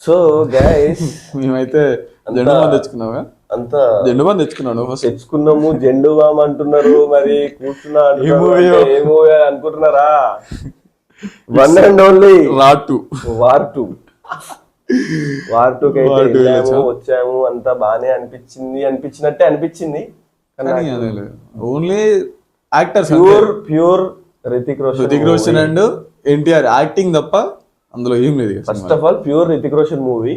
So guys మేమైతే Zandu balm తెచ్చుకున్నావా? అంతా Zandu balm తెచ్చుకున్నాను ఫస్ట్. తెచ్చుకున్నాము, జెండు బామ్ అంటున్నారు, మరి కూర్చున్నా ఏ మూవీ అనుకుంటున్నారా? One and only War two వచ్చాము. అంతా బానే అనిపించినట్టే అనిపించింది. Only actors, pure Hrithik Roshan and NTR acting తప్ప అందులో ఏం లేదు. First of all pure Hrithik Roshan movie.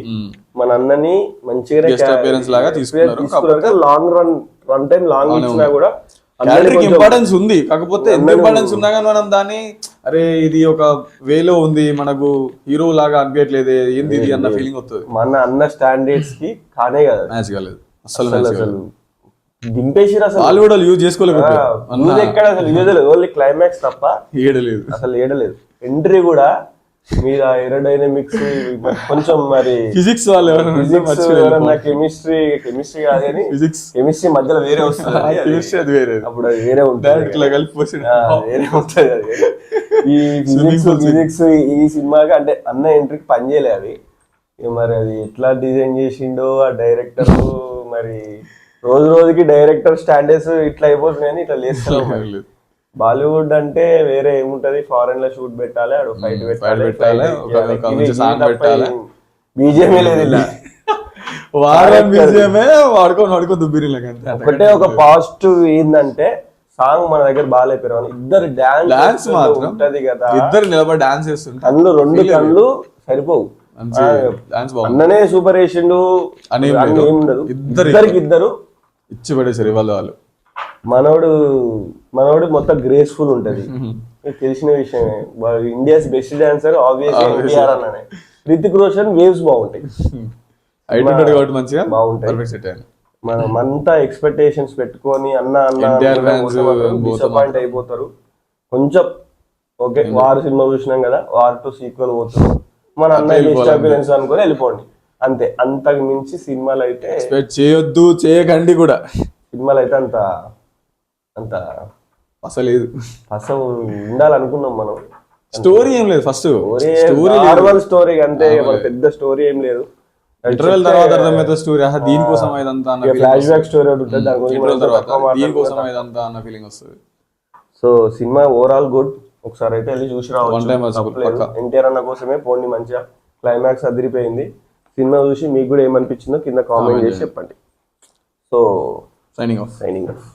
మన అన్నని మంచిగా తీసుకున్నారు. లాంగ్ రన్ టైం లాంగ్ ఇచ్చినా కూడా ఇంపార్టెన్స్ ఉంది. కాకపోతే ఎంత ఇంపార్టెన్స్ ఉన్నా కానీ మనం దాన్ని అరే ఇది ఒక వేలో ఉంది, మనకు హీరో లాగా అనిపించట్లేదు, ఏంది ఇది అన్న ఫీలింగ్ వస్తుంది. మన అన్న స్టాండర్డ్స్ కి కానే కదా, మ్యాచ్ కాలేదు అసలు. దింపేసి వాళ్ళు కూడా యూజ్ చేసుకోలేదు. ఎక్కడ అసలు యూజ్ లేదు, ఓన్లీ క్లైమాక్స్ తప్ప ఏడలేదు, అసలు ఏడలేదు. ఎంట్రీ కూడా మీద ఏరోడైనమిక్స్ కొంచెం మరి ఫిజిక్స్ వాళ్ళు కెమిస్ట్రీ కాదని కెమిస్ట్రీ మధ్యలో వేరే వస్తుంది, అప్పుడు అది వేరే ఉంటుంది, వేరే ఉంటుంది అది. ఈ ఫిజిక్స్ ఈ సినిమాకి అంటే అన్న ఎంట్రీకి పని చేయలే అవి. మరి అది ఎట్లా డిజైన్ చేసిండో ఆ డైరెక్టర్, మరి రోజు రోజుకి డైరెక్టర్ స్టాండర్డ్స్ ఇట్లా అయిపోతున్నాయని ఇట్లా లేదు. బాలీవుడ్ అంటే వేరే ఏముంటది, ఫారెన్ లో షూట్ పెట్టాలి, ఆడు ఫైట్ పెట్టాలి, బీజేమే లేదు ఇలా. ఒకటే ఒక పాజిటివ్ ఏంటంటే సాంగ్ మన దగ్గర బాగాలేపారు, ఇద్దరు డాన్స్ ఉంటది కదా, ఇద్దరు నిలబడి డాన్స్ చేస్తుంటారు, కళ్ళు రెండు కళ్ళు సరిపోవు. అన్ననే సూపర్ వేసిండు అని ఏం ఉండదు, ఇద్దరు ఇచ్చి పడేసారు వాళ్ళు. మనోడు మొత్తం గ్రేస్ఫుల్ ఉంటది, తెలిసిన విషయమే. India's best dancer obviously NTR అన్ననే. రితిక్ రోషన్ వేవ్స్ బాగుంటాయి, బాగుంటాయి. మనమంతా ఎక్స్పెక్టేషన్స్ పెట్టుకొని డిసప్పాయింట్ అయిపోతారు కొంచెం. ఓకే, వార్ సినిమా చూసినాం కదా, వార్ 2 సీక్వెల్ పోతుంది, మన అన్న డిస్టర్బెన్స్ అనుకొని వెళ్ళిపోండి అంతే. అంతకు మించి సినిమాలు అయితే చేయొద్దు, చేయకండి కూడా. సినిమాలు అయితే అంత అసలు ఉండాలనుకున్నాం మనం. స్టోరీ ఏం లేదు, ఫస్ట్ నార్మల్ స్టోరీ అంతే, పెద్ద స్టోరీ ఏం లేదు. ఇంటర్వెల్ తర్వాత అర్థమైతే స్టోరీ దీనికోసం ఇదంతా అన్న ఫ్లాష్ బ్యాక్ స్టోరీ ఒకటి ఉంటుంది, దీనికోసం ఇదంతా అన్న ఫీలింగ్ వస్తుంది. సో సినిమా ఓవరాల్ గుడ్, ఒకసారి అయితే వెళ్ళి చూసి రావచ్చు. ఎన్టీఆర్ అన్న కోసమే పోండి, మంచిగా క్లైమాక్స్ అదిరిపోయింది. సినిమా చూసి మీకు కూడా ఏమనిపించిందో కింద కామెంట్ చేసి చెప్పండి. So signing off.